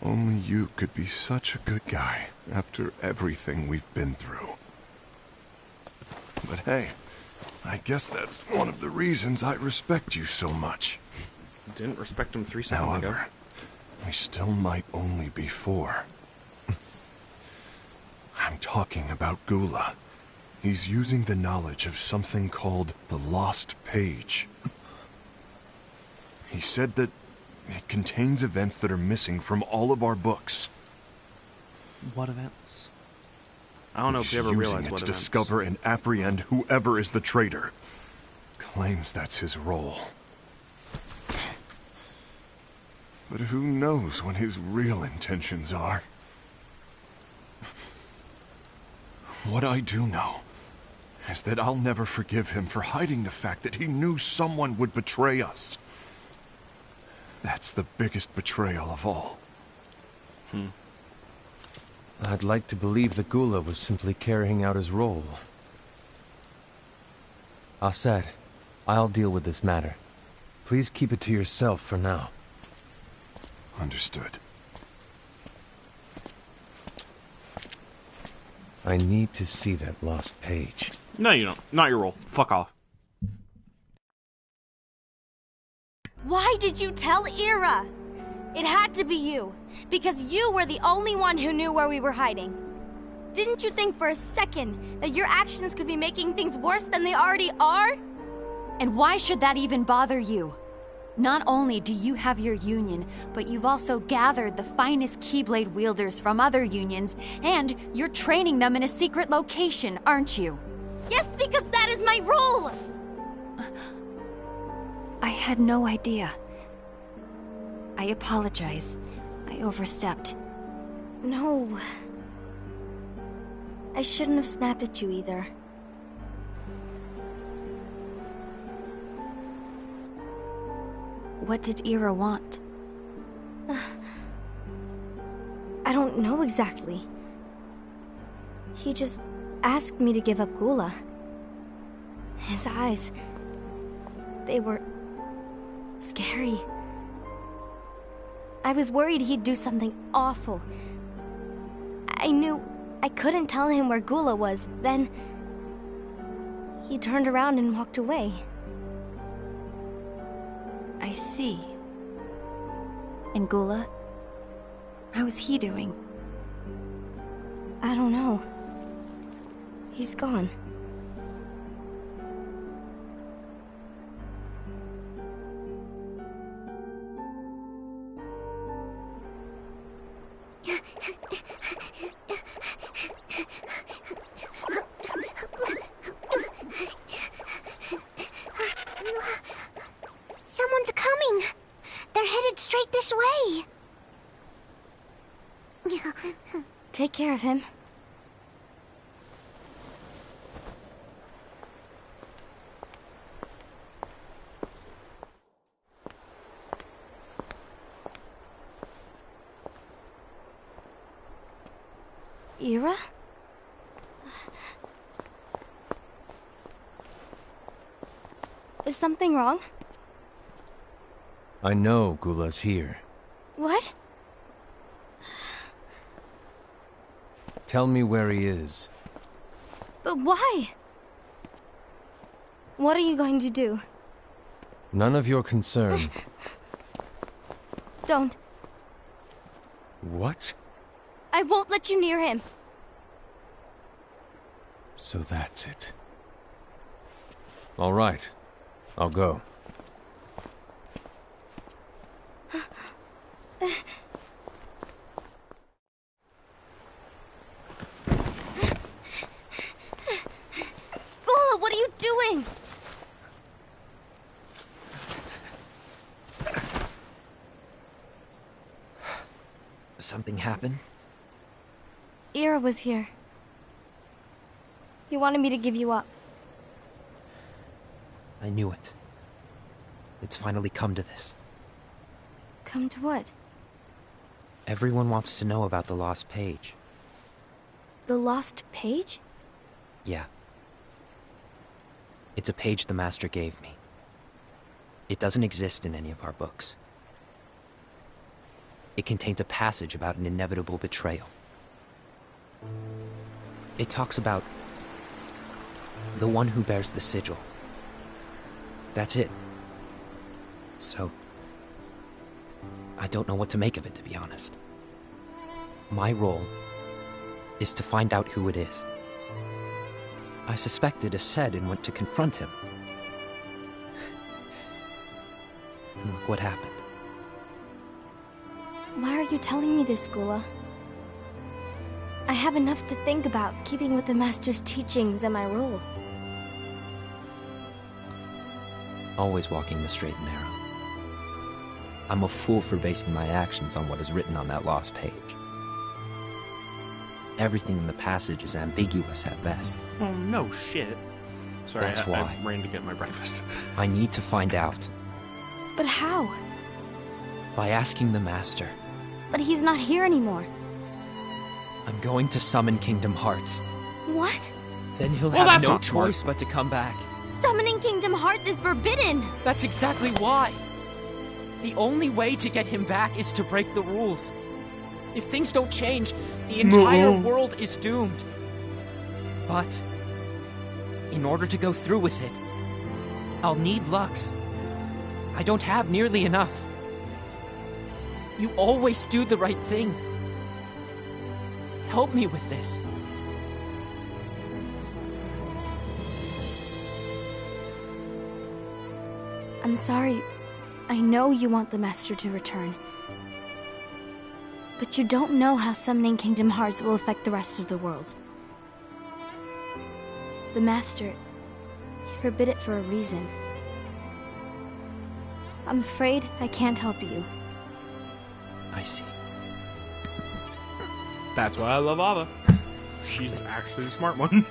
Only you could be such a good guy after everything we've been through. But hey, I guess that's one of the reasons I respect you so much. Didn't respect him 3 seconds ago. However, we still might only be 4. I'm talking about Gula. He's using the knowledge of something called the Lost Page. He said that it contains events that are missing from all of our books. What events? I don't know if you ever He's realized using it what to events. discover and apprehend whoever is the traitor. Claims that's his role. But who knows what his real intentions are? What I do know is that I'll never forgive him for hiding the fact that he knew someone would betray us. That's the biggest betrayal of all. I'd like to believe that Gula was simply carrying out his role. Aset, I'll deal with this matter. Please keep it to yourself for now. Understood. I need to see that lost page. No, you don't. Not your role. Fuck off. Why did you tell Ira? It had to be you, because you were the only one who knew where we were hiding. Didn't you think for a second that your actions could be making things worse than they already are? And why should that even bother you? Not only do you have your union, but you've also gathered the finest Keyblade wielders from other unions, and you're training them in a secret location, aren't you? Yes, because that is my role! I had no idea. I apologize. I overstepped. No. I shouldn't have snapped at you either. What did Ira want? I don't know exactly. He just asked me to give up Gula. His eyes, they were scary. I was worried he'd do something awful. I knew I couldn't tell him where Gula was. Then he turned around and walked away. I see. And Gula? How is he doing? I don't know. He's gone. Someone's coming. They're headed straight this way. Take care of him. Ira? Is something wrong? I know Gula's here. What? Tell me where he is. But why? What are you going to do? None of your concern. Don't. What? I won't let you near him. So that's it. All right. I'll go. something happen? Ira was here. He wanted me to give you up. I knew it. It's finally come to this. Come to what? Everyone wants to know about the lost page. The lost page? Yeah. It's a page the Master gave me. It doesn't exist in any of our books. It contains a passage about an inevitable betrayal. It talks about the one who bears the sigil. That's it. So, I don't know what to make of it, to be honest. My role is to find out who it is. I suspected Ased and went to confront him. And look what happened. Why are you telling me this, Gula? I have enough to think about, keeping with the Master's teachings and my role. Always walking the straight and narrow. I'm a fool for basing my actions on what is written on that lost page. Everything in the passage is ambiguous at best. Oh, no shit. Sorry, That's why. I ran to get my breakfast. I need to find out. But how? By asking the Master. But he's not here anymore. I'm going to summon Kingdom Hearts. What? Then he'll Well, have that's no not smart. choice but to come back. Summoning Kingdom Hearts is forbidden! That's exactly why. The only way to get him back is to break the rules. If things don't change, the entire world is doomed. But in order to go through with it, I'll need Lux. I don't have nearly enough. You always do the right thing. Help me with this. I'm sorry. I know you want the Master to return. But you don't know how summoning Kingdom Hearts will affect the rest of the world. The Master, he forbid it for a reason. I'm afraid I can't help you. I see. That's why I love Ava. She's actually the smart one.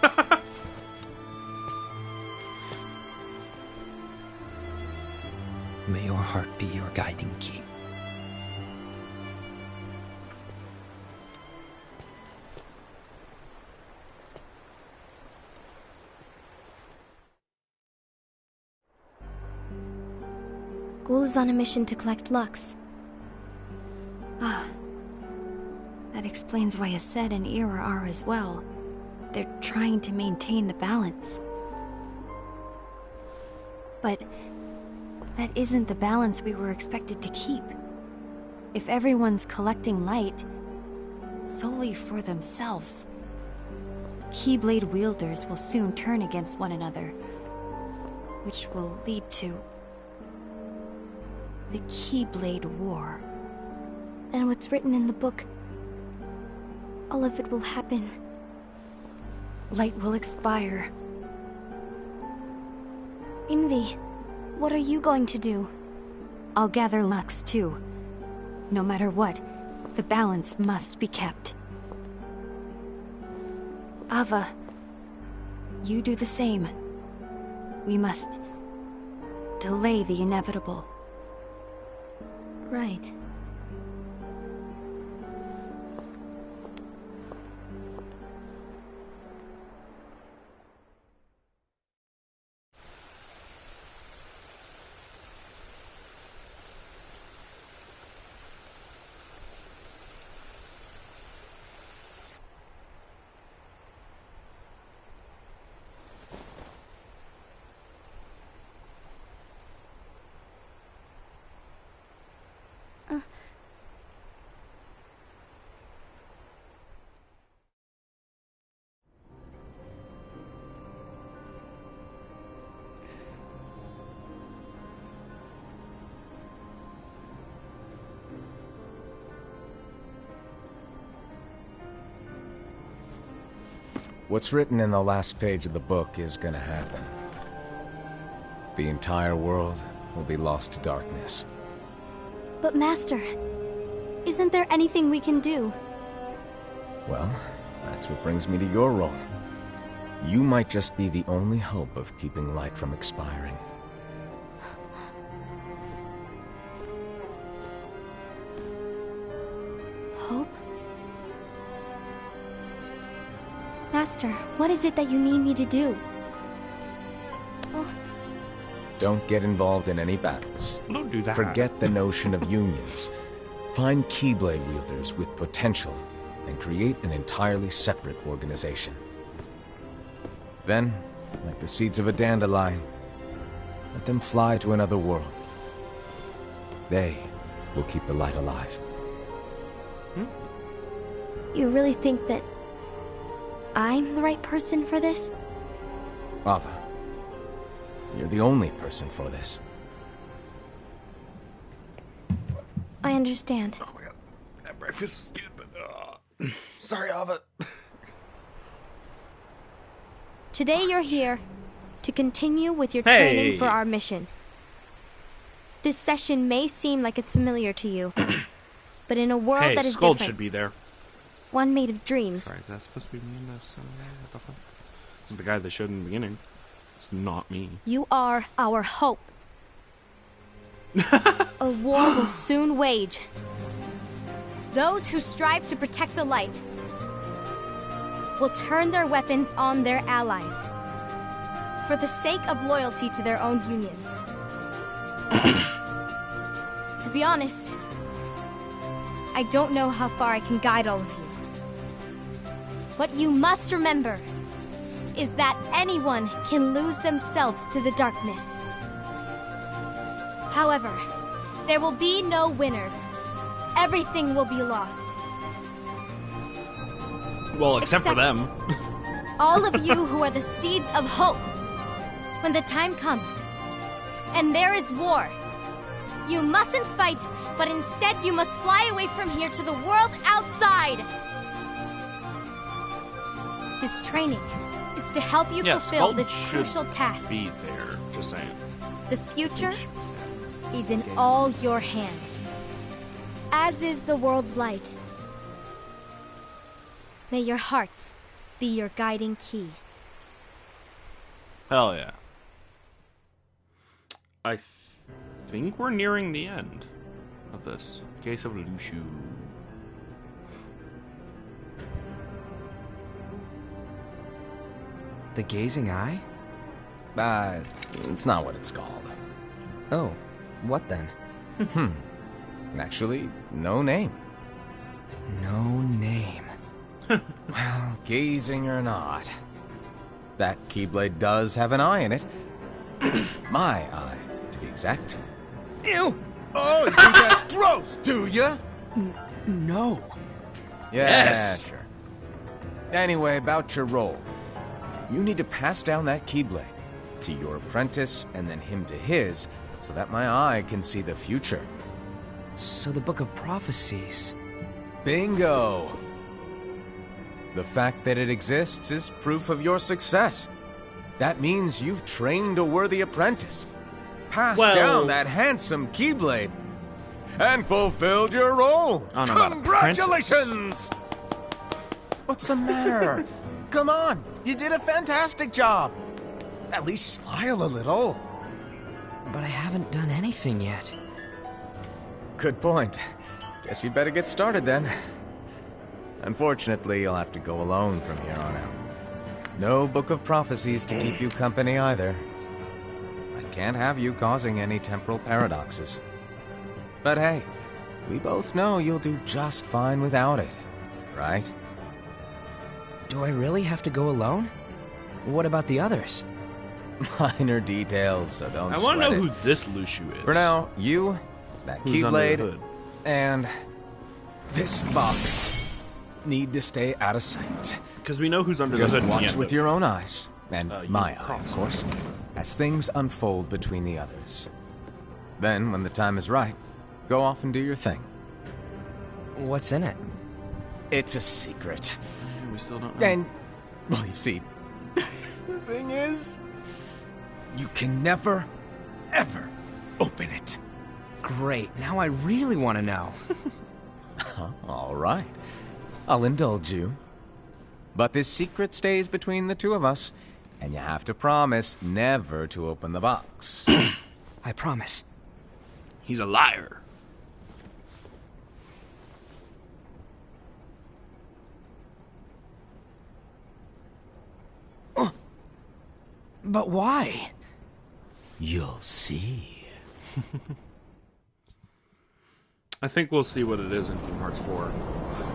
May your heart be your guiding key. Ghoul is on a mission to collect Lux. Ah. That explains why Ased and Ira are as well. They're trying to maintain the balance. But that isn't the balance we were expected to keep. If everyone's collecting light solely for themselves, Keyblade wielders will soon turn against one another, which will lead to the Keyblade War. And what's written in the book, all of it will happen. Light will expire. Envy, what are you going to do? I'll gather Lux too. No matter what, the balance must be kept. Ava, you do the same. We must delay the inevitable. Right. What's written in the last page of the book is gonna happen. The entire world will be lost to darkness. But Master, Isn't there anything we can do? Well, that's what brings me to your role. You might just be the only hope of keeping light from expiring. Hope? Master, what is it that you need me to do? Oh, Don't get involved in any battles. Don't do that. Forget the notion of unions. Find Keyblade wielders with potential and create an entirely separate organization. Then, like the seeds of a dandelion, let them fly to another world. They will keep the light alive. you really think that I'm the right person for this? Ava, you're the only person for this. I understand. Oh my god, that breakfast was good, but sorry, Ava. Today you're here to continue with your training for our mission. This session may seem like it's familiar to you, but in a world that is Skull different, should be there. one made of dreams, Sorry, is that supposed to be me? What the fuck? This is the guy they showed in the beginning. It's not me. you are our hope. A war will soon wage. Those who strive to protect the light will turn their weapons on their allies for the sake of loyalty to their own unions. To be honest, I don't know how far I can guide all of you. What you must remember is that anyone can lose themselves to the darkness. However, there will be no winners. Everything will be lost. Well, except for them. All of you who are the seeds of hope. When the time comes, and there is war, you mustn't fight, but instead you must fly away from here to the world outside. This training is to help you fulfill Skull this should crucial task. Be there, just saying. The future is in all your hands, as is the world's light. May your hearts be your guiding key. Hell yeah. I think we're nearing the end of this. Case of Lushu. The Gazing Eye? It's not what it's called. Oh, what then? Actually, no name. No name. Well, gazing or not, that Keyblade does have an eye in it. My eye, to be exact. Ew! Oh, you think that's gross, do ya? No. Yeah, Yes. sure. Anyway, about your role. You need to pass down that Keyblade to your apprentice and then him to his, so that my eye can see the future. So the Book of Prophecies. Bingo! The fact that it exists is proof of your success. That means you've trained a worthy apprentice, passed down that handsome Keyblade, and fulfilled your role. I don't know about Congratulations! What's the matter? Come on, you did a fantastic job. At least smile a little. But I haven't done anything yet. Good point. Guess you'd better get started then. Unfortunately, you'll have to go alone from here on out. No Book of Prophecies to keep you company either. I can't have you causing any temporal paradoxes. But hey, we both know you'll do just fine without it, right? Do I really have to go alone? What about the others? Minor details, so don't I want to sweat know it. who this Lushu is. For now, you, that Who's under the Keyblade, hood? and this box need to stay out of sight. Because we know who's under Just the hood. in the watch end with of- your own eyes, and you my eye, cross. of course, as things unfold between the others. Then, when the time is right, go off and do your thing. What's in it? It's a secret. We still don't know. And, well, you see, the thing is, you can never, ever open it. Great, now I really want to know. All right. I'll indulge you. But this secret stays between the two of us, and you have to promise never to open the box. I promise. He's a liar. But why? You'll see. I think we'll see what it is in Kingdom Hearts 4.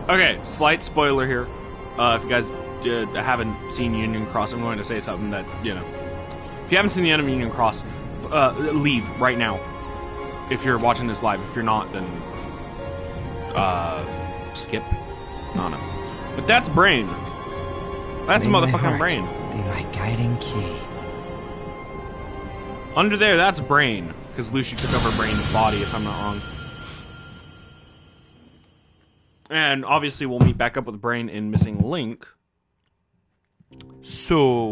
Okay, slight spoiler here. If you guys haven't seen Union Cross, I'm going to say something that, you know. If you haven't seen the end of Union Cross, leave right now. If you're watching this live. If you're not, then skip. I don't know. But that's Brain. That's a motherfucking Brain. Be my guiding key. Under there, that's Brain. Because Lucy took over Brain's body, if I'm not wrong. And obviously we'll meet back up with Brain in Missing Link. So,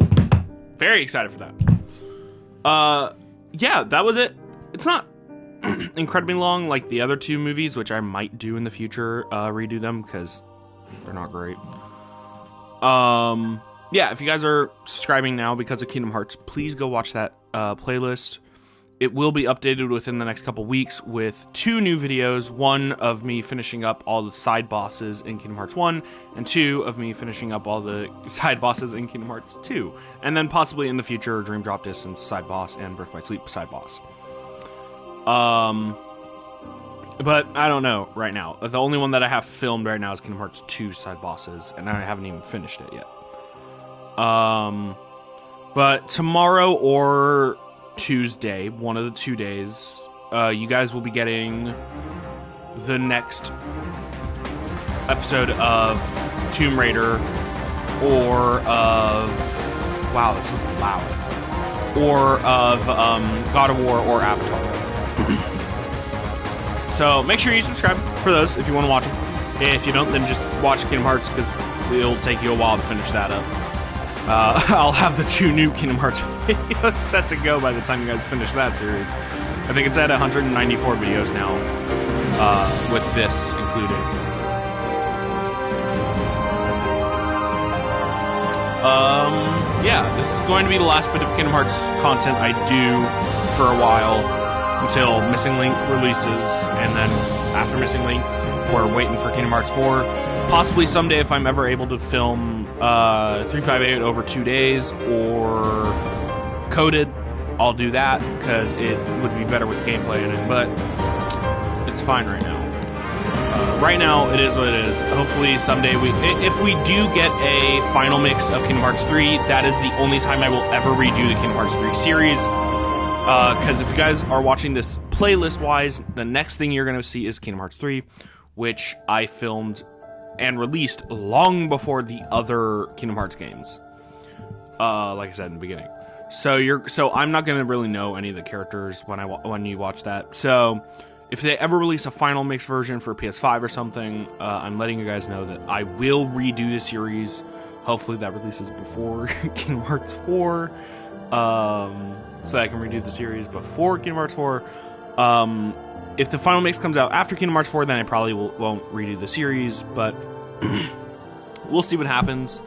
very excited for that. Yeah, that was it. It's not incredibly long like the other two movies, which I might do in the future, redo them, because they're not great. Yeah, if you guys are subscribing now because of Kingdom Hearts, please go watch that playlist. It will be updated within the next couple weeks with 2 new videos. 1 of me finishing up all the side bosses in Kingdom Hearts 1, and 2 of me finishing up all the side bosses in Kingdom Hearts 2. And then possibly in the future, Dream Drop Distance side boss and Birth by Sleep side boss. But I don't know right now. The only one that I have filmed right now is Kingdom Hearts 2 side bosses, and I haven't even finished it yet. But tomorrow or Tuesday, one of the 2 days, you guys will be getting the next episode of Tomb Raider, or of, wow, this is loud, or of God of War or Avatar. So make sure you subscribe for those if you want to watch them. If you don't, then just watch Kingdom Hearts, because it'll take you a while to finish that up. I'll have the 2 new Kingdom Hearts videos set to go by the time you guys finish that series. I think it's at 194 videos now, with this included. Yeah, this is going to be the last bit of Kingdom Hearts content I do for a while, until Missing Link releases, and then after Missing Link, we're waiting for Kingdom Hearts 4. Possibly someday, if I'm ever able to film 358 over 2 days, or coded, I'll do that, because it would be better with gameplay in it, but it's fine right now. Right now, it is what it is. Hopefully someday, if we do get a final mix of Kingdom Hearts 3, that is the only time I will ever redo the Kingdom Hearts 3 series, because if you guys are watching this playlist-wise, the next thing you're going to see is Kingdom Hearts 3, which I filmed and released long before the other Kingdom Hearts games. Like I said in the beginning. So I'm not gonna really know any of the characters when you watch that. So if they ever release a final mix version for PS5 or something, I'm letting you guys know that I will redo the series. Hopefully that releases before Kingdom Hearts 4, so that I can redo the series before Kingdom Hearts 4. If the final mix comes out after Kingdom Hearts 4, then I probably won't redo the series, but we'll see what happens.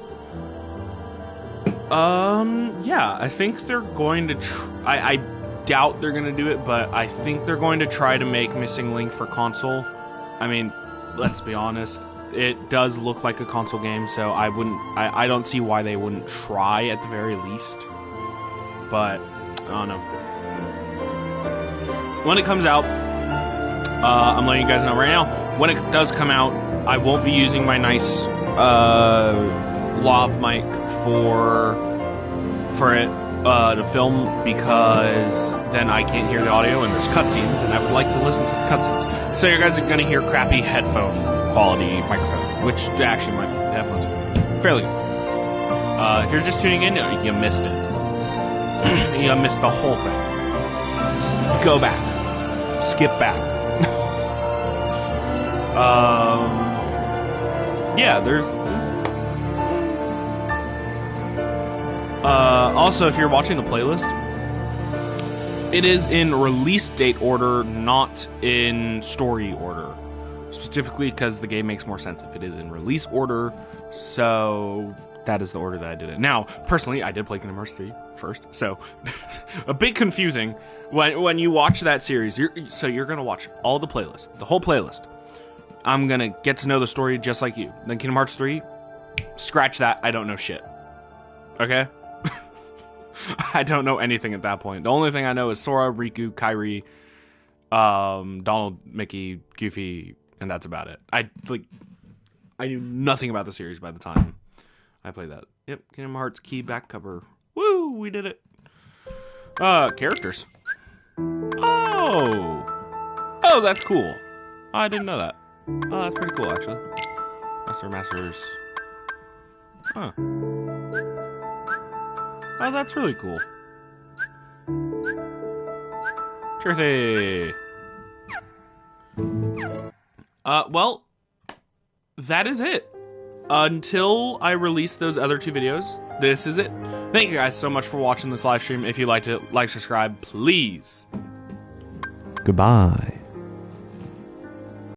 Yeah, I think they're going to I doubt they're going to do it, but I think they're going to try to make Missing Link for console. I mean, let's be honest, it does look like a console game, so I don't see why they wouldn't try at the very least. But I don't know. When it comes out, I'm letting you guys know right now, when it does come out, I won't be using my nice lav mic for it to film, because then I can't hear the audio and there's cutscenes, and I would like to listen to the cutscenes. So you guys are going to hear crappy headphone quality microphone, which actually my headphones are fairly good. If you're just tuning in, you missed it. You missed the whole thing. Just go back. Skip back. Yeah, there's also, if you're watching the playlist, it is in release date order, not in story order. specifically because the game makes more sense if it is in release order. So that is the order that I did it. Now, personally, I did play Kingdom Hearts 3 first, so a bit confusing when you watch that series. You're gonna watch all the playlist, the whole playlist. I'm gonna get to know the story just like you. Then Kingdom Hearts 3, scratch that. I don't know shit. Okay. I don't know anything at that point. The only thing I know is Sora, Riku, Kairi, Donald, Mickey, Goofy, and that's about it. I knew nothing about the series by the time I played that. Yep, Kingdom Hearts key back cover. Woo, we did it. Characters. Oh, that's cool. I didn't know that. Oh, that's pretty cool, actually. Masters. Huh. Oh, that's really cool. Traitor. Well, that is it. Until I release those other 2 videos, this is it. Thank you guys so much for watching this live stream. If you liked it, like, subscribe, please. Goodbye.